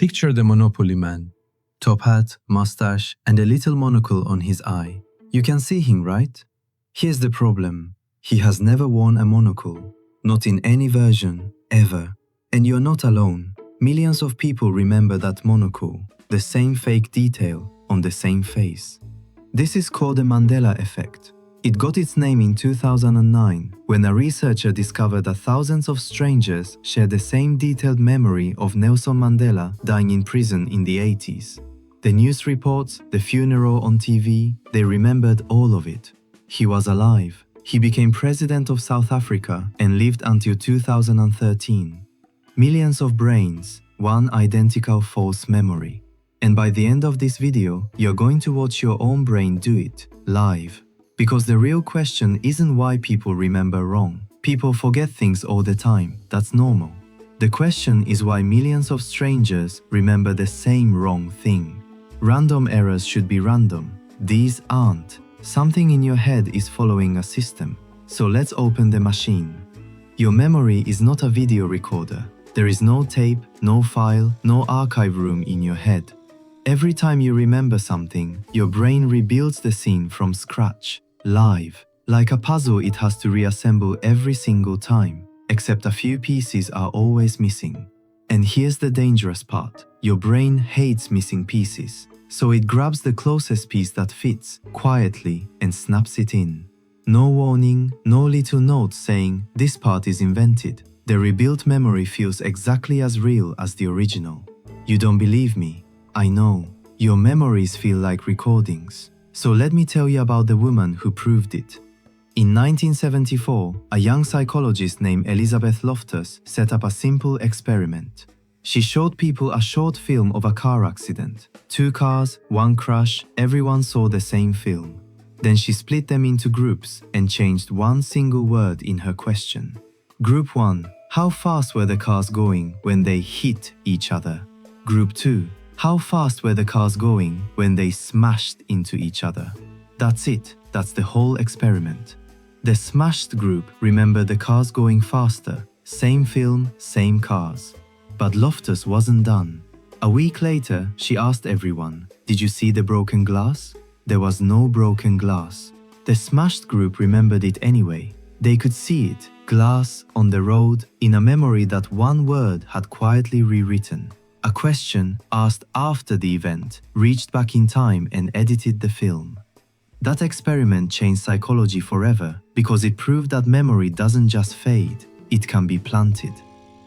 Picture the Monopoly man. Top hat, mustache, and a little monocle on his eye. You can see him, right? Here's the problem. He has never worn a monocle. Not in any version, ever. And you're not alone. Millions of people remember that monocle, the same fake detail on the same face. This is called the Mandela Effect. It got its name in 2009 when a researcher discovered that thousands of strangers share the same detailed memory of Nelson Mandela dying in prison in the 80s. The news reports, the funeral on TV, they remembered all of it. He was alive. He became president of South Africa and lived until 2013. Millions of brains, one identical false memory. And by the end of this video, you're going to watch your own brain do it, live. Because the real question isn't why people remember wrong. People forget things all the time, that's normal. The question is why millions of strangers remember the same wrong thing. Random errors should be random. These aren't. Something in your head is following a system. So let's open the machine. Your memory is not a video recorder. There is no tape, no file, no archive room in your head. Every time you remember something, your brain rebuilds the scene from scratch, live. Like a puzzle, it has to reassemble every single time, except a few pieces are always missing. And here's the dangerous part. Your brain hates missing pieces. So it grabs the closest piece that fits, quietly, and snaps it in. No warning, no little note saying, this part is invented. The rebuilt memory feels exactly as real as the original. You don't believe me? I know. Your memories feel like recordings. So let me tell you about the woman who proved it. In 1974, a young psychologist named Elizabeth Loftus set up a simple experiment. She showed people a short film of a car accident. 2 cars, 1 crash, everyone saw the same film. Then she split them into groups and changed one single word in her question. Group 1, how fast were the cars going when they hit each other? Group 2, how fast were the cars going when they smashed into each other? That's it, that's the whole experiment. The smashed group remembered the cars going faster, same film, same cars. But Loftus wasn't done. A week later, she asked everyone, did you see the broken glass? There was no broken glass. The smashed group remembered it anyway. They could see it, glass, on the road, in a memory that one word had quietly rewritten. A question asked after the event reached back in time and edited the film. That experiment changed psychology forever because it proved that memory doesn't just fade, it can be planted.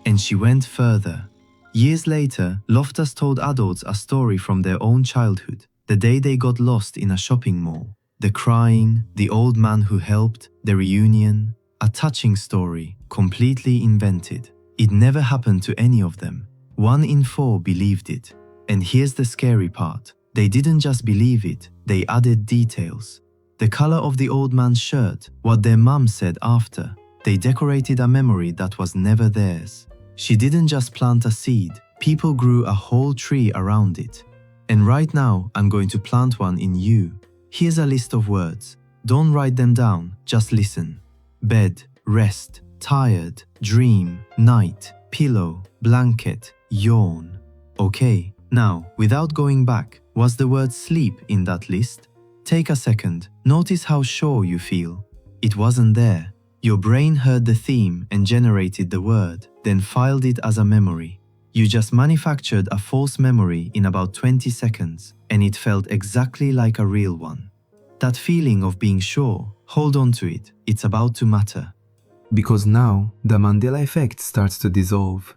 And she went further. Years later, Loftus told adults a story from their own childhood, the day they got lost in a shopping mall. The crying, the old man who helped, the reunion. A touching story, completely invented. It never happened to any of them. 1 in 4 believed it. And here's the scary part. They didn't just believe it, they added details. The color of the old man's shirt, what their mum said after. They decorated a memory that was never theirs. She didn't just plant a seed, people grew a whole tree around it. And right now, I'm going to plant one in you. Here's a list of words. Don't write them down, just listen. Bed, rest, tired, dream, night, pillow, blanket, yawn. Okay, now, without going back, was the word sleep in that list? Take a second, notice how sure you feel. It wasn't there. Your brain heard the theme and generated the word, then filed it as a memory. You just manufactured a false memory in about 20 seconds, and it felt exactly like a real one. That feeling of being sure, hold on to it, it's about to matter. Because now, the Mandela Effect starts to dissolve.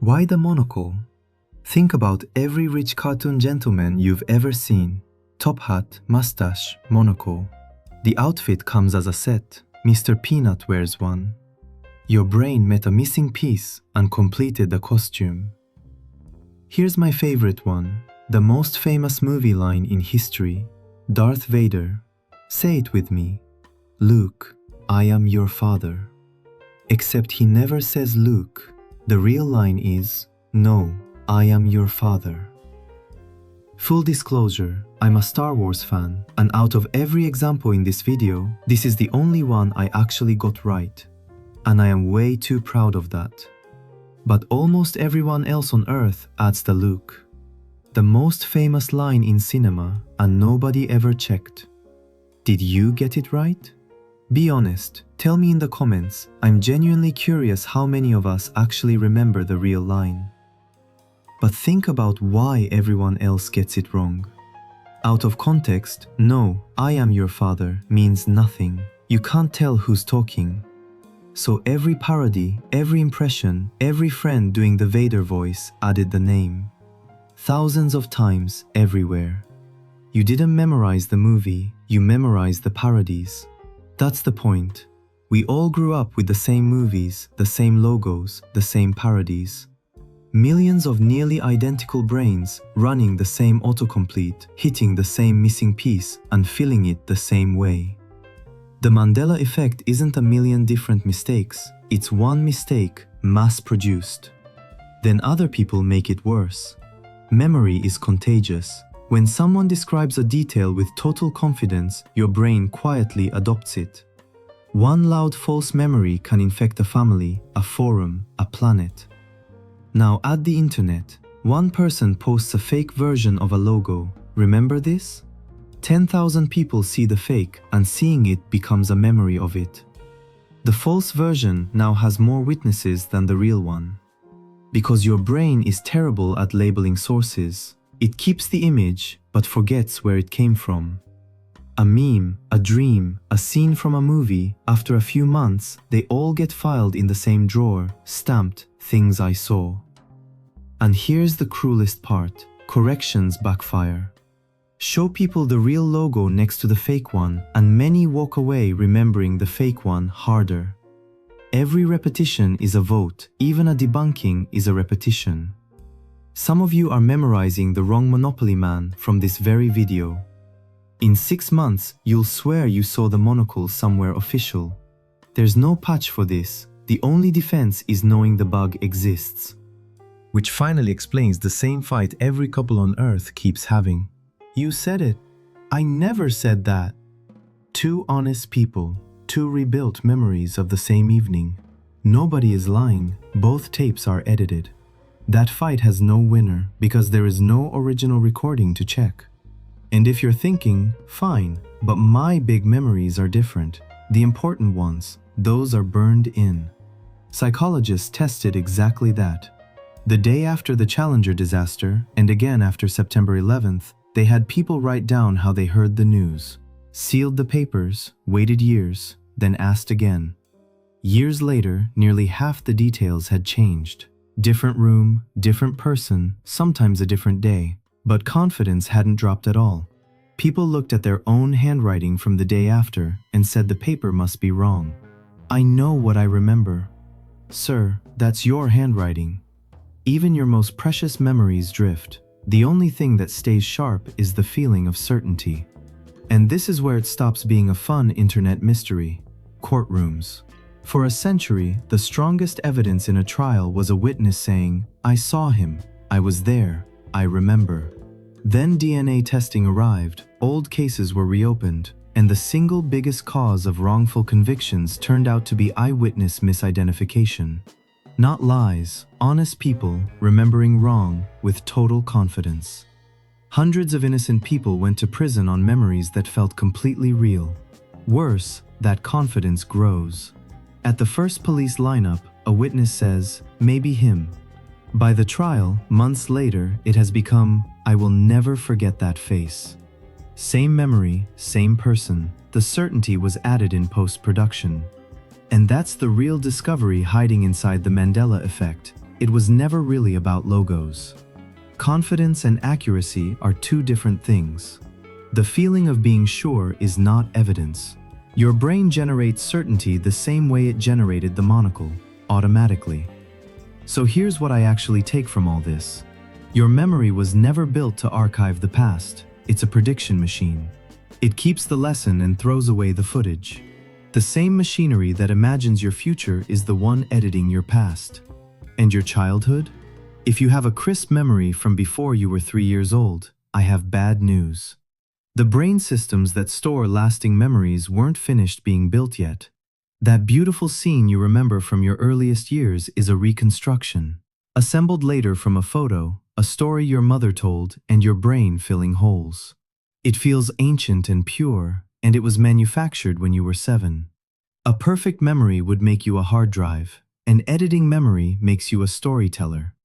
Why the monocle? Think about every rich cartoon gentleman you've ever seen. Top hat, mustache, monocle. The outfit comes as a set. Mr. Peanut wears one. Your brain met a missing piece and completed the costume. Here's my favorite one, the most famous movie line in history. Darth Vader. Say it with me. Luke, I am your father. Except he never says Luke. The real line is, no, I am your father. Full disclosure, I'm a Star Wars fan, and out of every example in this video, this is the only one I actually got right. And I am way too proud of that. But almost everyone else on Earth adds the look. The most famous line in cinema, and nobody ever checked. Did you get it right? Be honest, tell me in the comments. I'm genuinely curious how many of us actually remember the real line. But think about why everyone else gets it wrong. Out of context, "No, I am your father" means nothing. You can't tell who's talking. So every parody, every impression, every friend doing the Vader voice added the name. Thousands of times, everywhere. You didn't memorize the movie, you memorized the parodies. That's the point. We all grew up with the same movies, the same logos, the same parodies. Millions of nearly identical brains running the same autocomplete, hitting the same missing piece and filling it the same way. The Mandela Effect isn't a million different mistakes, it's one mistake, mass-produced. Then other people make it worse. Memory is contagious. When someone describes a detail with total confidence, your brain quietly adopts it. One loud false memory can infect a family, a forum, a planet. Now add the internet. One person posts a fake version of a logo. Remember this? 10,000 people see the fake, and seeing it becomes a memory of it. The false version now has more witnesses than the real one. Because your brain is terrible at labeling sources. It keeps the image, but forgets where it came from. A meme, a dream, a scene from a movie, after a few months, they all get filed in the same drawer, stamped "Things I Saw." And here's the cruelest part: corrections backfire. Show people the real logo next to the fake one, and many walk away remembering the fake one harder. Every repetition is a vote, even a debunking is a repetition. Some of you are memorizing the wrong Monopoly man from this very video. In 6 months, you'll swear you saw the monocle somewhere official. There's no patch for this. The only defense is knowing the bug exists. Which finally explains the same fight every couple on Earth keeps having. You said it. I never said that. Two honest people, two rebuilt memories of the same evening. Nobody is lying. Both tapes are edited. That fight has no winner because there is no original recording to check. And if you're thinking, fine, but my big memories are different. The important ones, those are burned in. Psychologists tested exactly that. The day after the Challenger disaster, and again after September 11th, they had people write down how they heard the news, sealed the papers, waited years, then asked again. Years later, nearly half the details had changed. Different room, different person, sometimes a different day. But confidence hadn't dropped at all. People looked at their own handwriting from the day after and said the paper must be wrong. I know what I remember. Sir, that's your handwriting. Even your most precious memories drift. The only thing that stays sharp is the feeling of certainty. And this is where it stops being a fun internet mystery. Courtrooms. For a century, the strongest evidence in a trial was a witness saying, "I saw him, I was there, I remember." Then DNA testing arrived, old cases were reopened, and the single biggest cause of wrongful convictions turned out to be eyewitness misidentification. Not lies, honest people remembering wrong with total confidence. Hundreds of innocent people went to prison on memories that felt completely real. Worse, that confidence grows. At the first police lineup, a witness says, "Maybe him." By the trial, months later, it has become, "I will never forget that face." Same memory, same person. The certainty was added in post-production. And that's the real discovery hiding inside the Mandela Effect. It was never really about logos. Confidence and accuracy are two different things. The feeling of being sure is not evidence. Your brain generates certainty the same way it generated the monocle, automatically. So here's what I actually take from all this. Your memory was never built to archive the past. It's a prediction machine. It keeps the lesson and throws away the footage. The same machinery that imagines your future is the one editing your past. And your childhood? If you have a crisp memory from before you were 3 years old, I have bad news. The brain systems that store lasting memories weren't finished being built yet. That beautiful scene you remember from your earliest years is a reconstruction, assembled later from a photo, a story your mother told, and your brain filling holes. It feels ancient and pure, and it was manufactured when you were 7. A perfect memory would make you a hard drive. An editing memory makes you a storyteller.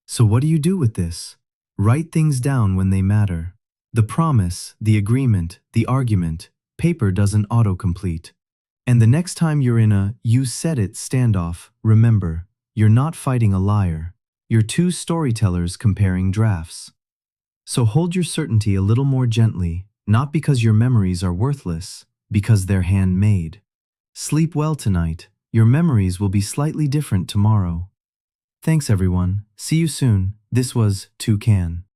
So what do you do with this? Write things down when they matter. The promise, the agreement, the argument, paper doesn't autocomplete. And the next time you're in a "you said it" standoff, remember, you're not fighting a liar. You're two storytellers comparing drafts. So hold your certainty a little more gently, not because your memories are worthless, because they're handmade. Sleep well tonight. Your memories will be slightly different tomorrow. Thanks everyone. See you soon. This was Toucan.